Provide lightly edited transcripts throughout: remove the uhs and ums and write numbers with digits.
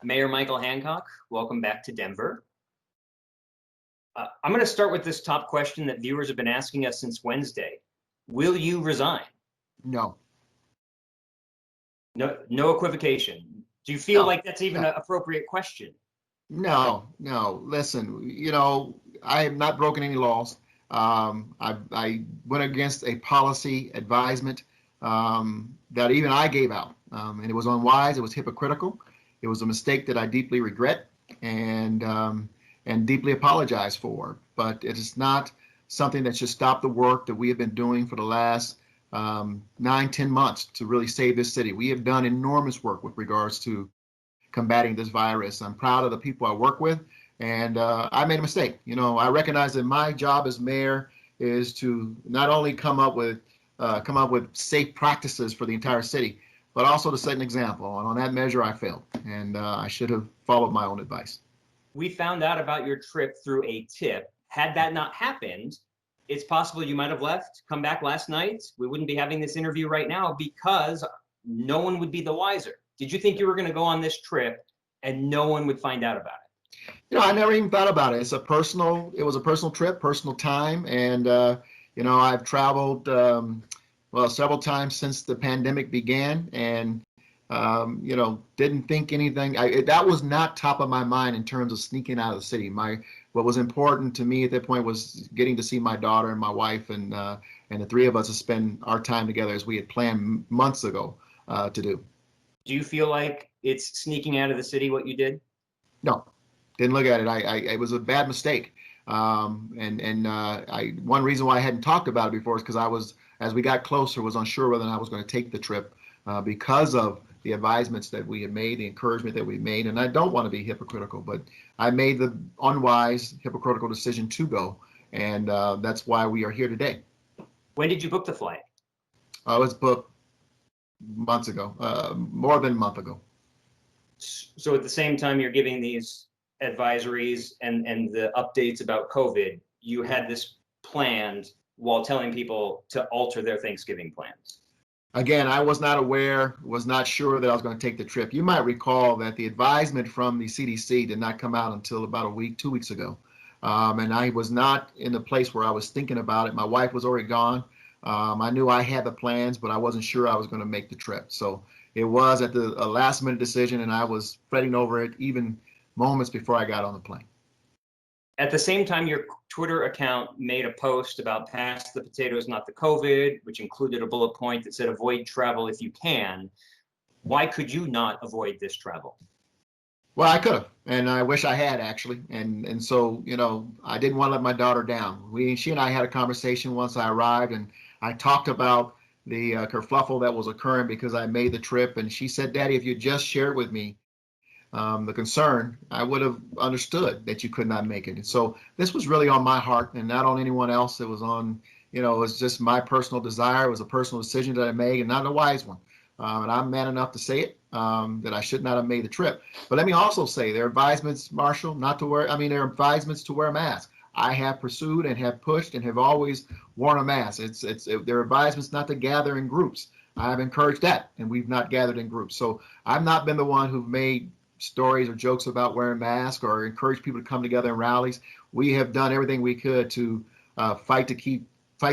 Mayor Michael Hancock, welcome back to Denver. I'm going to start with this top question that viewers have been asking us since Wednesday. Will you resign? No. No equivocation. Do you feel No, like that's even no. an appropriate question? No. Listen, I have not broken any laws. I went against a policy advisement that even I gave out, and it was unwise. It was hypocritical. It was a mistake that I deeply regret and deeply apologize for. But it is not something that should stop the work that we have been doing for the last 9-10 months to really save this city. We have done enormous work with regards to combating this virus. I'm proud of the people I work with, and I made a mistake. I recognize that my job as mayor is to not only come up with safe practices for the entire city, but also to set an example. And on that measure, I failed, and I should have followed my own advice. We found out about your trip through a tip. Had that not happened, it's possible you might have left, come back last night. We wouldn't be having this interview right now because no one would be the wiser. Did you think you were going to go on this trip and no one would find out about it? I never even thought about it. It was a personal trip, personal time. And, I've traveled, several times since the pandemic began and, didn't think anything. That was not top of my mind in terms of sneaking out of the city. What was important to me at that point was getting to see my daughter and my wife, and the three of us to spend our time together as we had planned months ago to do. Do you feel like it's sneaking out of the city what you did? No, didn't look at it. It was a bad mistake. One reason why I hadn't talked about it before is because as we got closer, was unsure whether or not I was going to take the trip because of the advisements that we had made, the encouragement that we made. And I don't want to be hypocritical, but I made the unwise, hypocritical decision to go. And that's why we are here today. When did you book the flight? It was booked months ago, more than a month ago. So at the same time you're giving these advisories and the updates about COVID, you had this planned while telling people to alter their Thanksgiving plans. Again, I was not aware, was not sure that I was going to take the trip. You might recall that the advisement from the CDC did not come out until about 2 weeks ago. And I was not in the place where I was thinking about it. My wife was already gone. I knew I had the plans, but I wasn't sure I was going to make the trip. So it was at the last minute decision, and I was fretting over it even moments before I got on the plane. At the same time, your Twitter account made a post about pass the potatoes, not the COVID, which included a bullet point that said avoid travel if you can. Why could you not avoid this travel? Well, I could have, and I wish I had actually. And so, I didn't want to let my daughter down. She and I had a conversation once I arrived, and I talked about the kerfluffle that was occurring because I made the trip. And she said, "Daddy, if you just shared with me the concern, I would have understood that you could not make it." And so this was really on my heart and not on anyone else. It was on, it was just my personal desire. It was a personal decision that I made, and not a wise one. And I'm man enough to say it, that I should not have made the trip. But let me also say there are advisements, Marshall, there are advisements to wear a mask. I have pursued and have pushed and have always worn a mask. There are advisements not to gather in groups. I've encouraged that, and we've not gathered in groups. So I've not been the one who've made stories or jokes about wearing masks or encourage people to come together in rallies. We have done everything we could to fight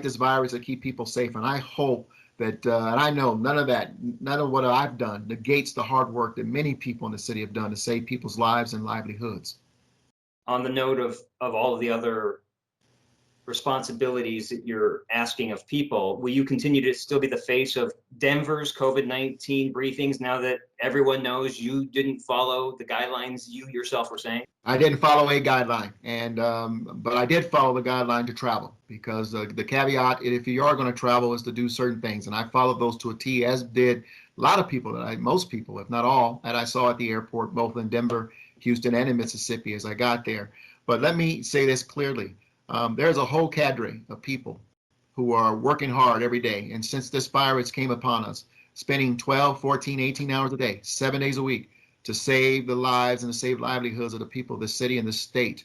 this virus, to keep people safe. And I hope that, and I know none of what I've done negates the hard work that many people in the city have done to save people's lives and livelihoods. On the note of all of the other responsibilities that you're asking of people, will you continue to still be the face of Denver's COVID-19 briefings now that everyone knows you didn't follow the guidelines you yourself were saying? I didn't follow a guideline, but I did follow the guideline to travel, because the caveat, if you are going to travel, is to do certain things. And I followed those to a T, as did a lot of people, most people, if not all, that I saw at the airport, both in Denver, Houston, and in Mississippi as I got there. But let me say this clearly. There's a whole cadre of people who are working hard every day. And since this virus came upon us, spending 12, 14, 18 hours a day, 7 days a week, to save the lives and to save livelihoods of the people of the city and the state.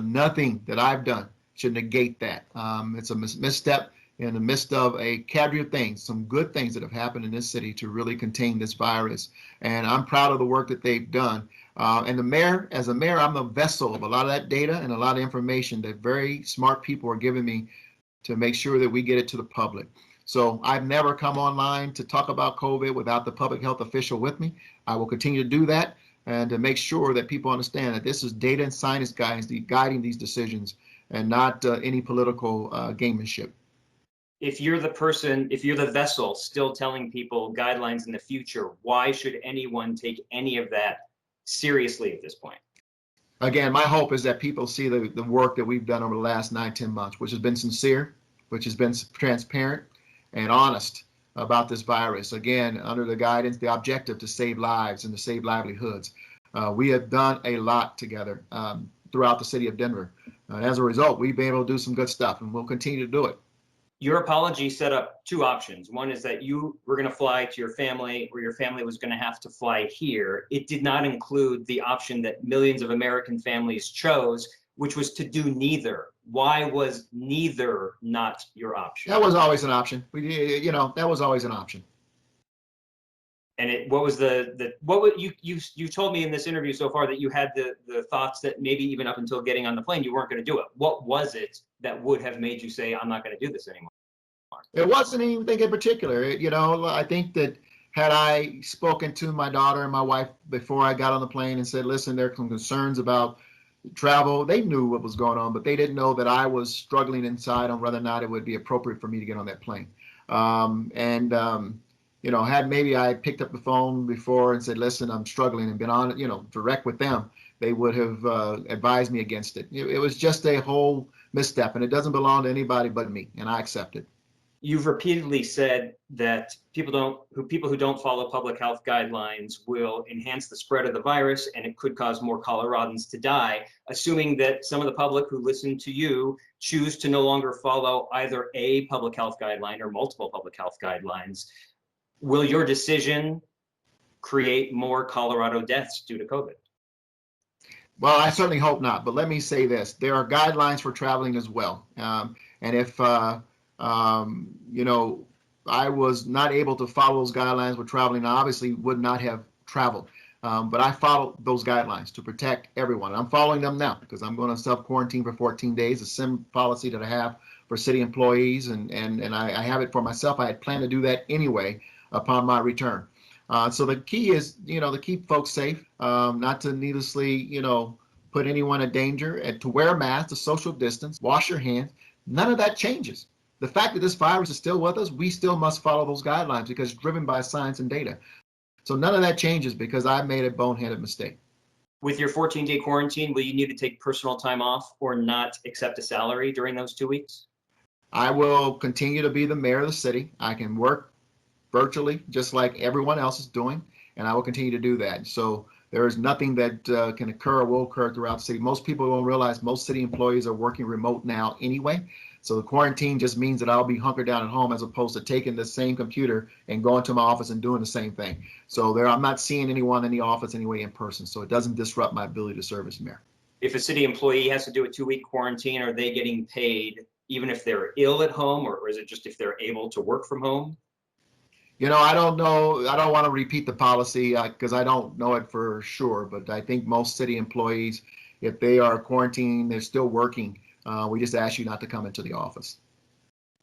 Nothing that I've done should negate that. It's a misstep. in the midst of a cadre of things, some good things that have happened in this city to really contain this virus. And I'm proud of the work that they've done. And the mayor, as a mayor, I'm the vessel of a lot of that data and a lot of information that very smart people are giving me to make sure that we get it to the public. So I've never come online to talk about COVID without the public health official with me. I will continue to do that and to make sure that people understand that this is data and science guiding these decisions and not any political gamemanship. If you're the vessel still telling people guidelines in the future, why should anyone take any of that seriously at this point? Again, my hope is that people see the work that we've done over the last 9-10 months, which has been sincere, which has been transparent and honest about this virus. Again, under the guidance, the objective to save lives and to save livelihoods. We have done a lot together throughout the city of Denver. As a result, we've been able to do some good stuff, and we'll continue to do it. Your apology set up two options. One is that you were going to fly to your family, or your family was going to have to fly here. It did not include the option that millions of American families chose, which was to do neither. Why was neither not your option? That was always an option. That was always an option. And what was you told me in this interview so far that you had the thoughts that maybe even up until getting on the plane, you weren't going to do it. What was it that would have made you say, I'm not going to do this anymore? It wasn't anything in particular. I think that had I spoken to my daughter and my wife before I got on the plane and said, listen, there are some concerns about travel, they knew what was going on, but they didn't know that I was struggling inside on whether or not it would be appropriate for me to get on that plane. Had maybe I picked up the phone before and said, listen, I'm struggling, and been on, direct with them, they would have advised me against it. It was just a whole misstep, and it doesn't belong to anybody but me, and I accept it. You've repeatedly said that people who don't follow public health guidelines will enhance the spread of the virus, and it could cause more Coloradans to die. Assuming that some of the public who listen to you choose to no longer follow either a public health guideline or multiple public health guidelines, will your decision create more Colorado deaths due to COVID? Well, I certainly hope not. But let me say this: there are guidelines for traveling as well. And if I was not able to follow those guidelines with traveling, I obviously would not have traveled. But I followed those guidelines to protect everyone. I'm following them now because I'm going to self-quarantine for 14 days, a SIM policy that I have for city employees, and I have it for myself. I had planned to do that anyway upon my return. So the key is, to keep folks safe, not to needlessly, put anyone in danger, and to wear a mask, to social distance, wash your hands. None of that changes. The fact that this virus is still with us, we still must follow those guidelines because it's driven by science and data. So none of that changes because I made a boneheaded mistake. With your 14-day quarantine, will you need to take personal time off or not accept a salary during those 2 weeks? I will continue to be the mayor of the city. I can work virtually just like everyone else is doing, and I will continue to do that. So there is nothing that can occur or will occur throughout the city. Most people don't realize most city employees are working remote now anyway. So the quarantine just means that I'll be hunkered down at home as opposed to taking the same computer and going to my office and doing the same thing. So I'm not seeing anyone in the office anyway in person. So it doesn't disrupt my ability to serve as mayor. If a city employee has to do a 2-week quarantine, are they getting paid even if they're ill at home, or is it just if they're able to work from home? I don't know. I don't want to repeat the policy because I don't know it for sure. But I think most city employees, if they are quarantined, they're still working. We just ask you not to come into the office.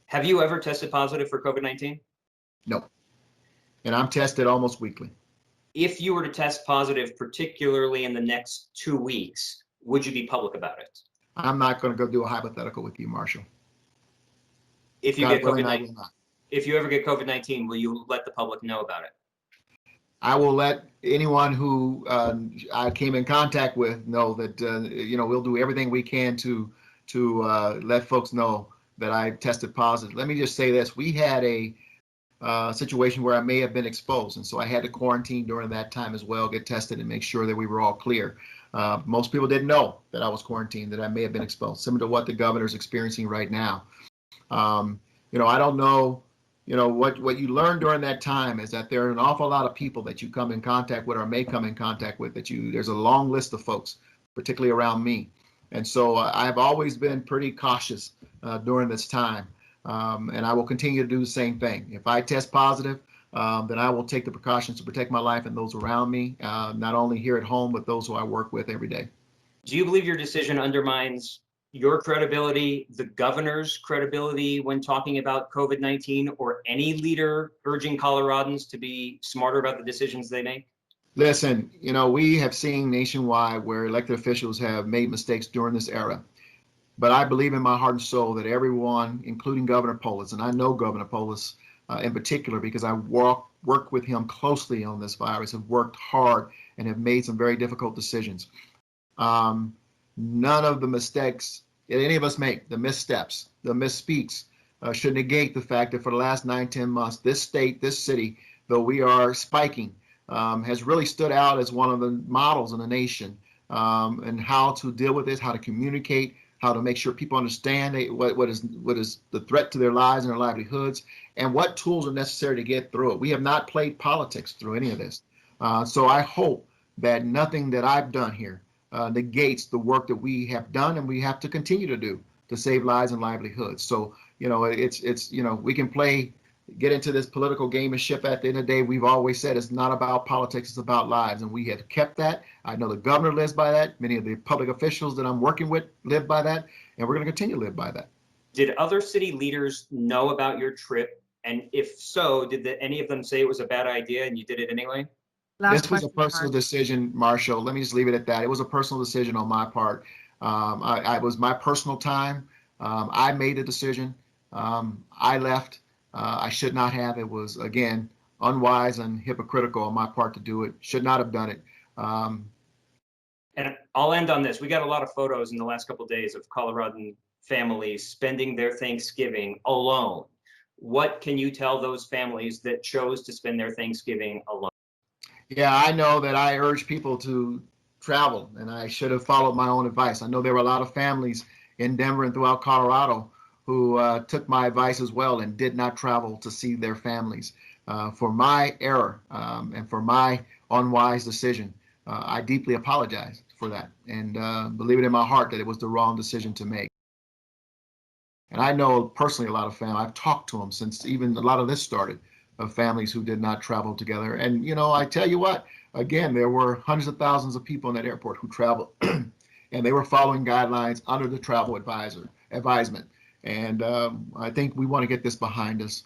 Have you ever tested positive for COVID-19? No. And I'm tested almost weekly. If you were to test positive, particularly in the next 2 weeks, would you be public about it? I'm not going to go do a hypothetical with you, Marshall. If you get COVID-19, if you ever get COVID-19, will you let the public know about it? I will let anyone who I came in contact with know that we'll do everything we can to let folks know that I tested positive. Let me just say this: we had a situation where I may have been exposed, and so I had to quarantine during that time as well, get tested, and make sure that we were all clear. Most people didn't know that I was quarantined, that I may have been exposed, similar to what the governor's experiencing right now. I don't know. What you learn during that time is that there are an awful lot of people that you come in contact with or may come in contact with there's a long list of folks, particularly around me. And so I've always been pretty cautious during this time. And I will continue to do the same thing. If I test positive, then I will take the precautions to protect my life and those around me, not only here at home, but those who I work with every day. Do you believe your decision undermines your credibility, the governor's credibility when talking about COVID-19, or any leader urging Coloradans to be smarter about the decisions they make? Listen, we have seen nationwide where elected officials have made mistakes during this era. But I believe in my heart and soul that everyone, including Governor Polis, and I know Governor Polis in particular because I worked with him closely on this virus, have worked hard and have made some very difficult decisions. None of the mistakes that any of us make, the missteps, the misspeaks, should negate the fact that for the last 9-10 months, this state, this city, though we are spiking, has really stood out as one of the models in the nation, and how to deal with this, how to communicate, how to make sure people understand what is the threat to their lives and their livelihoods, and what tools are necessary to get through it. We have not played politics through any of this. So I hope that nothing that I've done here negates the work that we have done and we have to continue to do to save lives and livelihoods. So, we can get into this political gamemanship. At the end of the day, we've always said it's not about politics, it's about lives. And we have kept that. I know the governor lives by that. Many of the public officials that I'm working with live by that. And we're going to continue to live by that. Did other city leaders know about your trip? And if so, did any of them say it was a bad idea and you did it anyway? This was a personal decision, Marshall. Let me just leave it at that. It was a personal decision on my part. It was my personal time. I made the decision. I left. I should not have. It was, again, unwise and hypocritical on my part to do it. Should not have done it. And I'll end on this. We got a lot of photos in the last couple of days of Coloradan families spending their Thanksgiving alone. What can you tell those families that chose to spend their Thanksgiving alone? Yeah, I know that I urge people to travel, and I should have followed my own advice. I know there were a lot of families in Denver and throughout Colorado who took my advice as well and did not travel to see their families. For my error and for my unwise decision, I deeply apologize for that, and believe it in my heart that it was the wrong decision to make. And I know personally a lot of families. I've talked to them since even a lot of this started, of families who did not travel together. And, I tell you what, again, there were hundreds of thousands of people in that airport who traveled, and they were following guidelines under the travel advisement. And I think we want to get this behind us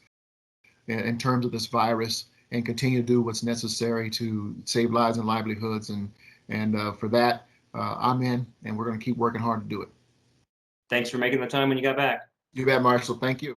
in terms of this virus and continue to do what's necessary to save lives and livelihoods. And for that, I'm in, and we're going to keep working hard to do it. Thanks for making the time when you got back. You bet, Marshall. Thank you.